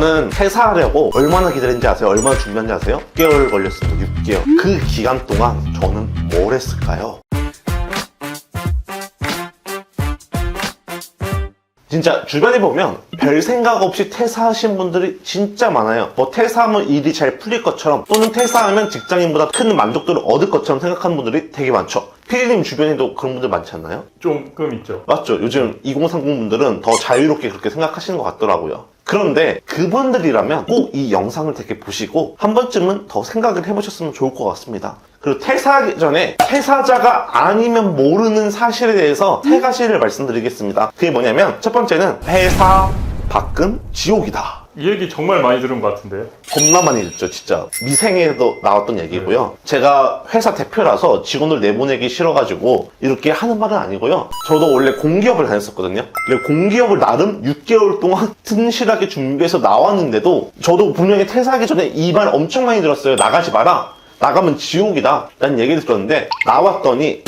저는 퇴사하려고 얼마나 기다린지 아세요? 얼마나 준비한지 아세요? 6개월 걸렸습니다. 6개월. 그 기간 동안 저는 뭘 했을까요? 진짜 주변에 보면 별 생각 없이 퇴사하신 분들이 진짜 많아요. 뭐 퇴사하면 일이 잘 풀릴 것처럼, 또는 퇴사하면 직장인보다 큰 만족도를 얻을 것처럼 생각하는 분들이 되게 많죠. 피디님 주변에도 그런 분들 많지 않나요? 조금 있죠. 맞죠? 요즘 2030 분들은 더 자유롭게 그렇게 생각하시는 것 같더라고요. 그런데 그분들이라면 꼭 이 영상을 되게 보시고 한 번쯤은 더 생각을 해보셨으면 좋을 것 같습니다. 그리고 퇴사하기 전에 퇴사자가 아니면 모르는 사실에 대해서 세 가지를 말씀드리겠습니다. 그게 뭐냐면, 첫 번째는 회사 밖은 지옥이다. 이 얘기 정말 많이 들은 것 같은데요. 겁나 많이 듣죠, 진짜. 미생에도 나왔던 얘기고요. 제가 회사 대표라서 직원들 내보내기 싫어가지고 이렇게 하는 말은 아니고요. 저도 원래 공기업을 다녔었거든요. 근데 공기업을 나름 6개월 동안 튼실하게 준비해서 나왔는데도 저도 분명히 퇴사하기 전에 이 말 엄청 많이 들었어요. 나가지 마라. 나가면 지옥이다 라는 얘기를 들었는데, 나왔더니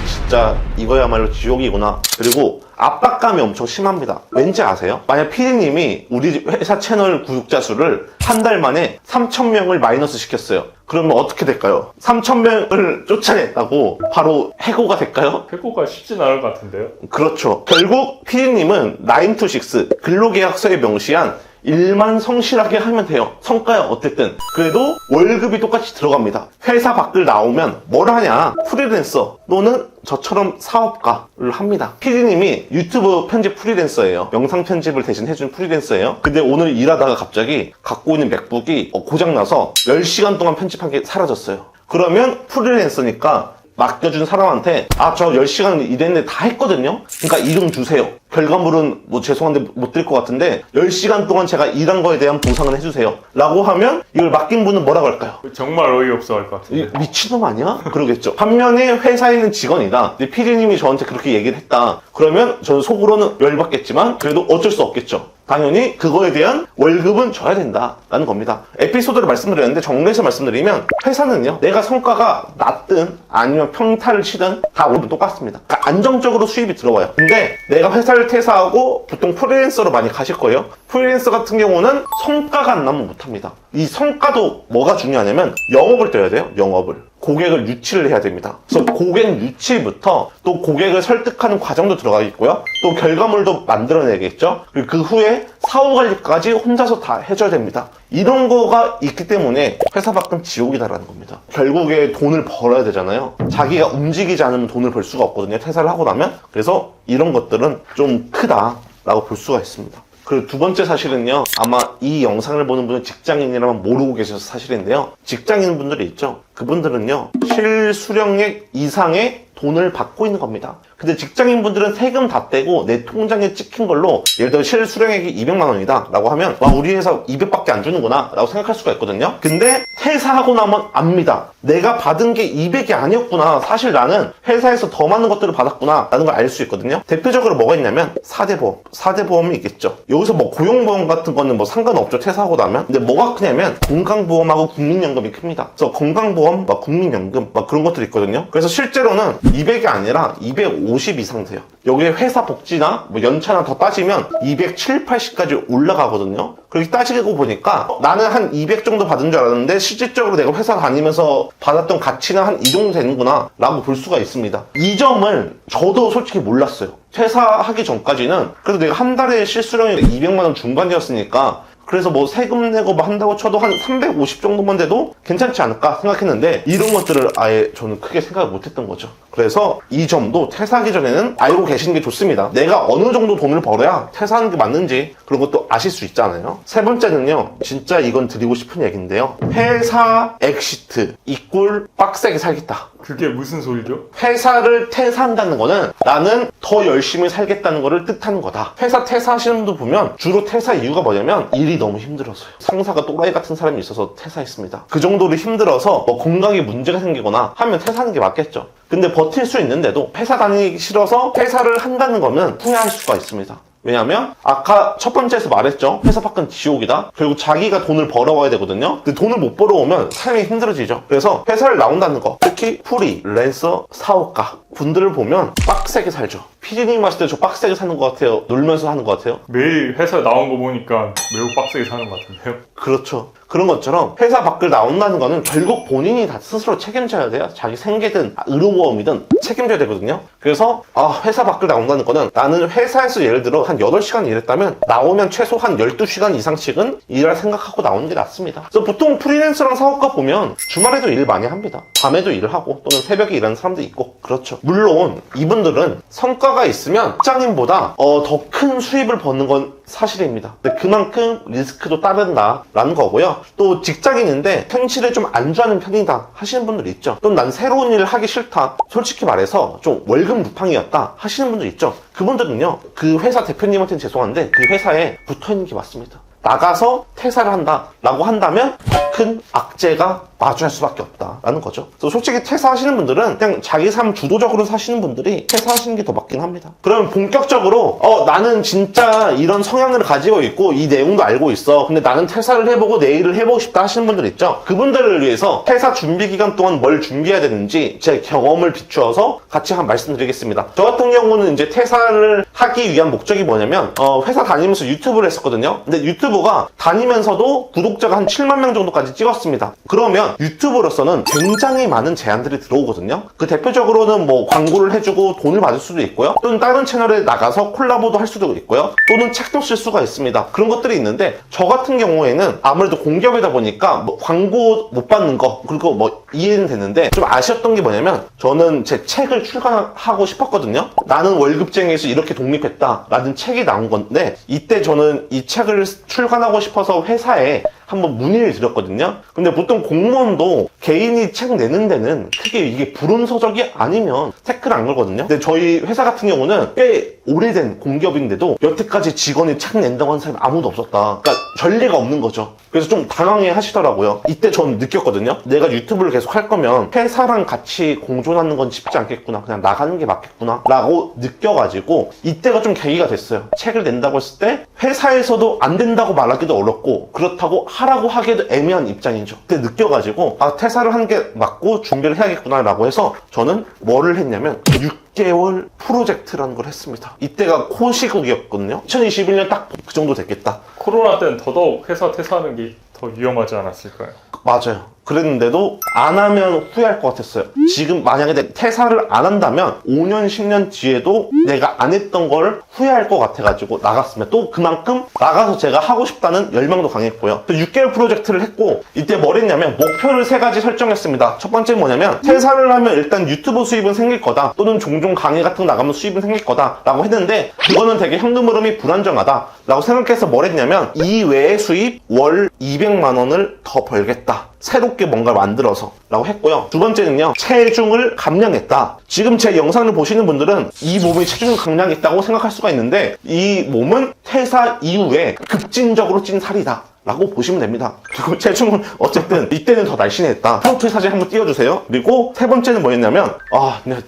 진짜 이거야말로 지옥이구나. 그리고 압박감이 엄청 심합니다. 왠지 아세요? 만약 PD님이 우리 회사 채널 구독자 수를 한 달 만에 3,000명을 마이너스 시켰어요. 그러면 어떻게 될까요? 3,000명을 쫓아냈다고 바로 해고가 될까요? 해고가 쉽진 않을 것 같은데요. 그렇죠. 결국 PD님은 9to6 근로계약서에 명시한 일만 성실하게 하면 돼요. 성과야 어쨌든. 그래도 월급이 똑같이 들어갑니다. 회사 밖을 나오면 뭘 하냐? 프리랜서 또는 저처럼 사업가를 합니다. PD님이 유튜브 편집 프리랜서예요. 영상 편집을 대신 해준 프리랜서예요. 근데 오늘 일하다가 갑자기 갖고 있는 맥북이 고장나서 10시간 동안 편집한 게 사라졌어요. 그러면 프리랜서니까 맡겨준 사람한테 저 10시간 일했는데 다 했거든요? 그러니까 이름 주세요. 결과물은 뭐 죄송한데 못 드릴 것 같은데 10시간 동안 제가 일한 거에 대한 보상을 해주세요 라고 하면, 이걸 맡긴 분은 뭐라고 할까요? 정말 어이없어 할 것 같은데. 미친놈 아니야? 그러겠죠. 반면에 회사에 있는 직원이다. 근데 PD님이 저한테 그렇게 얘기를 했다. 그러면 저는 속으로는 열받겠지만 그래도 어쩔 수 없겠죠. 당연히 그거에 대한 월급은 줘야 된다라는 겁니다. 에피소드를 말씀드렸는데 정리해서 말씀드리면, 회사는요, 내가 성과가 낮든 아니면 평타를 치든 다 월급은 똑같습니다. 그러니까 안정적으로 수입이 들어와요. 근데 내가 회사를 퇴사하고 보통 프리랜서로 많이 가실 거예요. 프리랜서 같은 경우는 성과가 안 나면 못합니다. 이 성과도 뭐가 중요하냐면 영업을 떠야 돼요. 영업을. 고객을 유치를 해야 됩니다. 그래서 고객 유치부터 또 고객을 설득하는 과정도 들어가겠고요. 또 결과물도 만들어내겠죠. 그리고 그 후에 사후 관리까지 혼자서 다 해줘야 됩니다. 이런 거가 있기 때문에 회사 밖은 지옥이다라는 겁니다. 결국에 돈을 벌어야 되잖아요. 자기가 움직이지 않으면 돈을 벌 수가 없거든요. 퇴사를 하고 나면. 그래서 이런 것들은 좀 크다라고 볼 수가 있습니다. 그리고 두 번째 사실은요, 아마 이 영상을 보는 분은 직장인이라면 모르고 계셔서 사실인데요, 직장인 분들이 있죠. 그분들은요, 실수령액 이상의 돈을 받고 있는 겁니다. 근데 직장인 분들은 세금 다 떼고 내 통장에 찍힌 걸로, 예를 들어 실수령액이 200만 원이다 라고 하면 우리 회사 200밖에 안 주는구나 라고 생각할 수가 있거든요. 근데 퇴사하고 나면 압니다. 내가 받은 게 200이 아니었구나. 사실 나는 회사에서 더 많은 것들을 받았구나 라는 걸 알 수 있거든요. 대표적으로 뭐가 있냐면 4대 보험. 4대 보험이 있겠죠. 여기서 뭐 고용보험 같은 거는 뭐 상관없죠. 퇴사하고 나면. 근데 뭐가 크냐면 건강보험하고 국민연금이 큽니다. 그래서 건강보험, 국민연금 그런 것들이 있거든요. 그래서 실제로는 200이 아니라 250 이상 돼요. 여기에 회사 복지나 연차나 더 따지면 270, 80까지 올라가거든요. 그렇게 따지고 보니까 나는 한 200 정도 받은 줄 알았는데 실질적으로 내가 회사 다니면서 받았던 가치는 한 이 정도 되는구나 라고 볼 수가 있습니다. 이 점을 저도 솔직히 몰랐어요. 퇴사하기 전까지는 그래도 내가 한 달에 실수령이 200만 원 중반이었으니까, 그래서 뭐 세금 내고 한다고 쳐도 한 350 정도만 돼도 괜찮지 않을까 생각했는데, 이런 것들을 아예 저는 크게 생각을 못했던 거죠. 그래서 이 점도 퇴사하기 전에는 알고 계시는 게 좋습니다. 내가 어느 정도 돈을 벌어야 퇴사하는 게 맞는지 그런 것도 아실 수 있잖아요. 세 번째는요, 진짜 이건 드리고 싶은 얘기인데요, 회사 엑시트 이꼴 빡세게 살겠다. 그게 무슨 소리죠? 회사를 퇴사한다는 거는 나는 더 열심히 살겠다는 거를 뜻하는 거다. 회사 퇴사하시는 분도 보면 주로 퇴사 이유가 뭐냐면 일이 너무 힘들어서요. 상사가 또라이 같은 사람이 있어서 퇴사했습니다. 그 정도로 힘들어서 건강에 문제가 생기거나 하면 퇴사하는 게 맞겠죠. 근데 버틸 수 있는데도 회사 다니기 싫어서 퇴사를 한다는 거는 후회할 수가 있습니다. 왜냐면 아까 첫 번째에서 말했죠. 회사 밖은 지옥이다. 결국 자기가 돈을 벌어와야 되거든요. 근데 돈을 못 벌어오면 삶이 힘들어지죠. 그래서 회사를 나온다는 거, 특히 프리랜서 사업가 분들을 보면 빡세게 살죠. 피디님 봤을 때 저 빡세게 사는 것 같아요? 놀면서 하는 것 같아요? 매일 회사 나온 거 보니까 매우 빡세게 사는 것 같은데요. 그렇죠. 그런 것처럼 회사 밖을 나온다는 거는 결국 본인이 다 스스로 책임져야 돼요. 자기 생계든 의료보험이든 책임져야 되거든요. 그래서 회사 밖을 나온다는 거는 나는 회사에서 예를 들어 한 8시간 일했다면 나오면 최소 한 12시간 이상씩은 일할 생각하고 나오는 게 낫습니다. 그래서 보통 프리랜서랑 사업가 보면 주말에도 일 많이 합니다. 밤에도 일을 하고 또는 새벽에 일하는 사람도 있고 그렇죠. 물론 이분들은 성과가 있으면 직장인보다 더 큰 수입을 버는 건 사실입니다. 근데 그만큼 리스크도 따른다라는 거고요. 또 직장인인데 현실에 좀 안주하는 편이다 하시는 분들 있죠. 또 난 새로운 일을 하기 싫다. 솔직히 말해서 좀 월급 무팡이었다 하시는 분들 있죠. 그분들은요. 그 회사 대표님한테는 죄송한데 그 회사에 붙어있는 게 맞습니다. 나가서 퇴사를 한다라고 한다면 큰 악재가 마주할 수밖에 없다라는 거죠. 그래서 솔직히 퇴사하시는 분들은 그냥 자기 삶 주도적으로 사시는 분들이 퇴사하시는 게 더 맞긴 합니다. 그러면 본격적으로 나는 진짜 이런 성향을 가지고 있고 이 내용도 알고 있어. 근데 나는 퇴사를 해보고 내 일을 해보고 싶다 하시는 분들 있죠. 그분들을 위해서 퇴사 준비 기간 동안 뭘 준비해야 되는지 제 경험을 비추어서 같이 한번 말씀드리겠습니다. 저 같은 경우는 이제 퇴사를 하기 위한 목적이 뭐냐면 회사 다니면서 유튜브를 했었거든요. 근데 유튜브가 다니면서도 구독자가 한 7만 명 정도까지 찍었습니다. 그러면 유튜브로서는 굉장히 많은 제안들이 들어오거든요. 그 대표적으로는 뭐 광고를 해주고 돈을 받을 수도 있고요. 또는 다른 채널에 나가서 콜라보도 할 수도 있고요. 또는 책도 쓸 수가 있습니다. 그런 것들이 있는데 저 같은 경우에는 아무래도 공기업이다 보니까 뭐 광고 못 받는 거 그리고 뭐 이해는 되는데 좀 아쉬웠던 게 뭐냐면 저는 제 책을 출간하고 싶었거든요. 나는 월급쟁이에서 이렇게 독립했다 라는 책이 나온 건데 이때 저는 이 책을 출간하고 싶어서 회사에 한번 문의를 드렸거든요. 근데 보통 공무원도 개인이 책 내는 데는 크게 이게 불운서적이 아니면 태클을 안 걸거든요. 근데 저희 회사 같은 경우는 꽤 오래된 공기업인데도 여태까지 직원이 책 낸다고 하는 사람이 아무도 없었다. 그러니까 전례가 없는 거죠. 그래서 좀 당황해 하시더라고요. 이때 전 느꼈거든요. 내가 유튜브를 계속 할 거면 회사랑 같이 공존하는 건 쉽지 않겠구나. 그냥 나가는 게 맞겠구나 라고 느껴가지고 이때가 좀 계기가 됐어요. 책을 낸다고 했을 때 회사에서도 안 된다고 말하기도 어렵고 그렇다고 하라고 하기에도 애매한 입장이죠. 그때 느껴가지고 퇴사를 하는 게 맞고 준비를 해야겠구나 라고 해서 저는 뭐를 했냐면 6개월 프로젝트라는 걸 했습니다. 이때가 코시국이었거든요. 2021년 딱 그 정도 됐겠다. 코로나 때는 더더욱 회사 퇴사하는 게 더 위험하지 않았을까요? 맞아요. 그랬는데도 안 하면 후회할 것 같았어요. 지금 만약에 내가 퇴사를 안 한다면 5년, 10년 뒤에도 내가 안 했던 걸 후회할 것 같아가지고 나갔으면 또 그만큼 나가서 제가 하고 싶다는 열망도 강했고요. 또 6개월 프로젝트를 했고 이때 뭘 했냐면 목표를 3가지 설정했습니다. 첫 번째는 뭐냐면 퇴사를 하면 일단 유튜브 수입은 생길 거다. 또는 종종 강의 같은 거 나가면 수입은 생길 거다 라고 했는데 그거는 되게 현금 흐름이 불안정하다 라고 생각해서 뭘 했냐면 이외의 수입 월 200만 원을 더 벌겠다. 새롭게 뭔가를 만들어서 라고 했고요. 두 번째는요. 체중을 감량했다. 지금 제 영상을 보시는 분들은 이 몸이 체중을 감량했다고 생각할 수가 있는데 이 몸은 퇴사 이후에 급진적으로 찐 살이다 라고 보시면 됩니다. 그리고 체중은 어쨌든 이때는 더 날씬했다. 프로필 사진 한번 띄워주세요. 그리고 세 번째는 뭐였냐면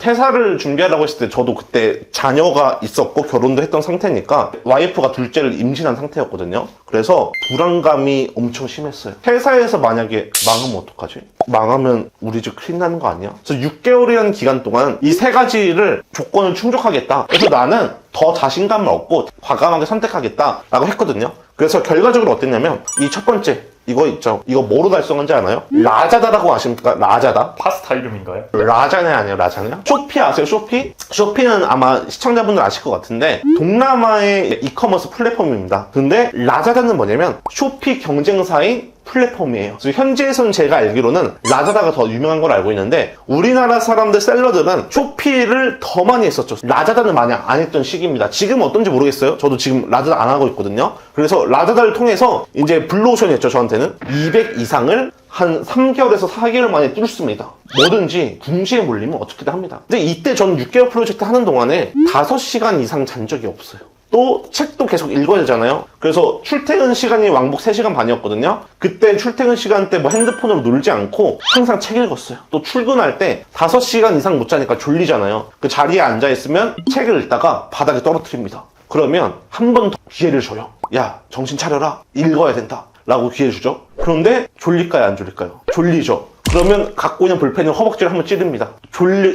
퇴사를 준비하라고 했을 때 저도 그때 자녀가 있었고 결혼도 했던 상태니까 와이프가 둘째를 임신한 상태였거든요. 그래서 불안감이 엄청 심했어요. 회사에서 만약에 망하면 어떡하지? 망하면 우리 집 큰일 나는 거 아니야? 그래서 6개월이라는 기간 동안 이 3가지를 조건을 충족하겠다. 그래서 나는 더 자신감을 얻고 과감하게 선택하겠다 라고 했거든요. 그래서 결과적으로 어땠냐면 이 첫 번째 이거 있죠. 이거 뭐로 달성한지 아나요? 라자다라고 아십니까? 라자다? 파스타 이름인가요? 라자네 아니에요? 라자냐? 쇼피 아세요? 쇼피? 쇼피는 아마 시청자분들 아실 것 같은데 동남아의 이커머스 플랫폼입니다. 근데 라자다는 뭐냐면 쇼피 경쟁사인 플랫폼이에요. 그래서 현지에서는 제가 알기로는 라자다가 더 유명한 걸 알고 있는데 우리나라 사람들 셀러들은 쇼피를 더 많이 했었죠. 라자다는 많이 안 했던 시기입니다. 지금 어떤지 모르겠어요. 저도 지금 라자다 안 하고 있거든요. 그래서 라자다를 통해서 이제 블루오션이 했죠. 저한테는 200 이상을 한 3개월에서 4개월 만에 뚫습니다. 뭐든지 궁시에 몰리면 어떻게든 합니다. 근데 이때 전 6개월 프로젝트 하는 동안에 5시간 이상 잔 적이 없어요. 또 책도 계속 읽어야 되잖아요. 그래서 출퇴근 시간이 왕복 3시간 반이었거든요. 그때 출퇴근 시간 때 뭐 핸드폰으로 놀지 않고 항상 책 읽었어요. 또 출근할 때 5시간 이상 못 자니까 졸리잖아요. 그 자리에 앉아있으면 책을 읽다가 바닥에 떨어뜨립니다. 그러면 한 번 더 기회를 줘요. 야, 정신 차려라. 읽어야 된다. 라고 기회 주죠. 그런데 졸릴까요? 안 졸릴까요? 졸리죠. 그러면 갖고 있는 볼펜을 허벅지를 한번 찌릅니다.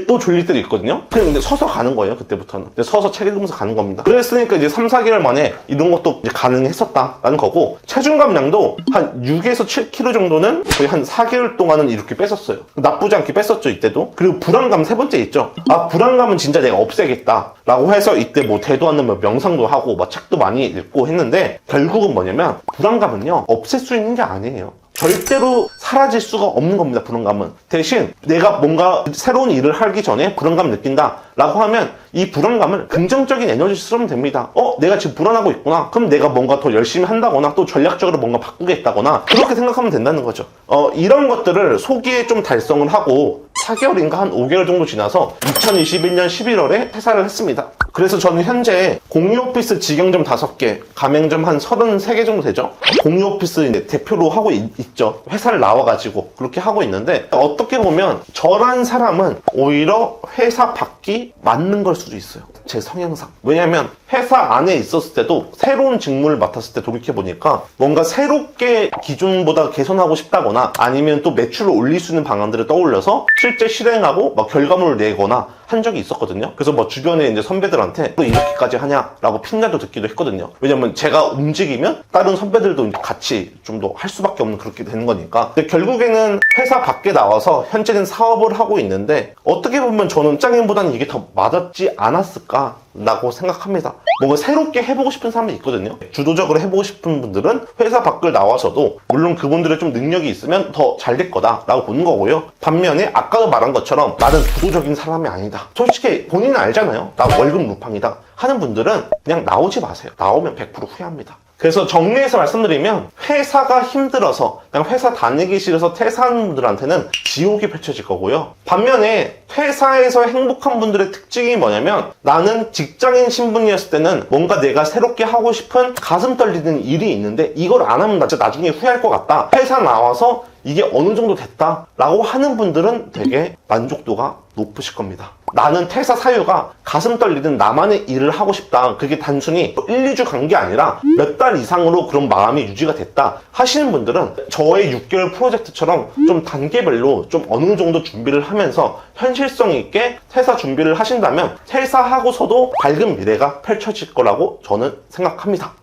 또 졸릴 때도 있거든요. 근데 서서 가는 거예요, 그때부터는. 서서 책 읽으면서 가는 겁니다. 그랬으니까 이제 3, 4개월 만에 이런 것도 이제 가능했었다라는 거고, 체중 감량도 한 6에서 7kg 정도는 거의 한 4개월 동안은 이렇게 뺐었어요. 나쁘지 않게 뺐었죠, 이때도. 그리고 불안감 세 번째 있죠. 아, 불안감은 진짜 내가 없애겠다 라고 해서 이때 뭐 대도 않는 뭐 명상도 하고 막 책도 많이 읽고 했는데, 결국은 뭐냐면 불안감은요, 없앨 수 있는 게 아니에요. 절대로 사라질 수가 없는 겁니다, 불안감은. 대신 내가 뭔가 새로운 일을 하기 전에 불안감을 느낀다 라고 하면 이 불안감을 긍정적인 에너지로 쓰면 됩니다. 내가 지금 불안하고 있구나. 그럼 내가 뭔가 더 열심히 한다거나 또 전략적으로 뭔가 바꾸겠다거나 그렇게 생각하면 된다는 거죠. 이런 것들을 소기에 좀 달성을 하고 4개월인가 한 5개월 정도 지나서 2021년 11월에 퇴사를 했습니다. 그래서 저는 현재 공유오피스 직영점 5개, 가맹점 한 33개 정도 되죠. 공유오피스 이제 대표로 하고 있죠. 회사를 나와가지고 그렇게 하고 있는데, 어떻게 보면 저란 사람은 오히려 회사 밖이 맞는 걸 수도 있어요. 제 성향상. 왜냐면 회사 안에 있었을 때도 새로운 직무를 맡았을 때 돌이켜보니까 뭔가 새롭게 기존보다 개선하고 싶다거나 아니면 또 매출을 올릴 수 있는 방안들을 떠올려서 실제 실행하고 막 결과물을 내거나 한 적이 있었거든요. 그래서 뭐 주변에 이제 선배들한테 또 이렇게까지 하냐라고 핀잔도 듣기도 했거든요. 왜냐면 제가 움직이면 다른 선배들도 이제 같이 좀 더 할 수밖에 없는 그렇게 되는 거니까. 근데 결국에는 회사 밖에 나와서 현재는 사업을 하고 있는데, 어떻게 보면 저는 짱님보다는 이게 더 맞았지 않았을까 라고 생각합니다. 뭔가 새롭게 해보고 싶은 사람이 있거든요. 주도적으로 해보고 싶은 분들은 회사 밖을 나와서도 물론 그분들의 좀 능력이 있으면 더 잘 될 거다 라고 보는 거고요. 반면에 아까도 말한 것처럼 나는 주도적인 사람이 아니다, 솔직히 본인은 알잖아요, 나 월급 루팡이다 하는 분들은 그냥 나오지 마세요. 나오면 100% 후회합니다. 그래서 정리해서 말씀드리면, 회사가 힘들어서 그냥 회사 다니기 싫어서 퇴사하는 분들한테는 지옥이 펼쳐질 거고요. 반면에 회사에서 행복한 분들의 특징이 뭐냐면, 나는 직장인 신분이었을 때는 뭔가 내가 새롭게 하고 싶은 가슴 떨리는 일이 있는데 이걸 안 하면 나 진짜 나중에 후회할 것 같다, 회사 나와서 이게 어느 정도 됐다 라고 하는 분들은 되게 만족도가 높으실 겁니다. 나는 퇴사 사유가 가슴 떨리는 나만의 일을 하고 싶다, 그게 단순히 1, 2주 간 게 아니라 몇 달 이상으로 그런 마음이 유지가 됐다 하시는 분들은 저의 6개월 프로젝트처럼 좀 단계별로 좀 어느 정도 준비를 하면서 현실성 있게 퇴사 준비를 하신다면 퇴사하고서도 밝은 미래가 펼쳐질 거라고 저는 생각합니다.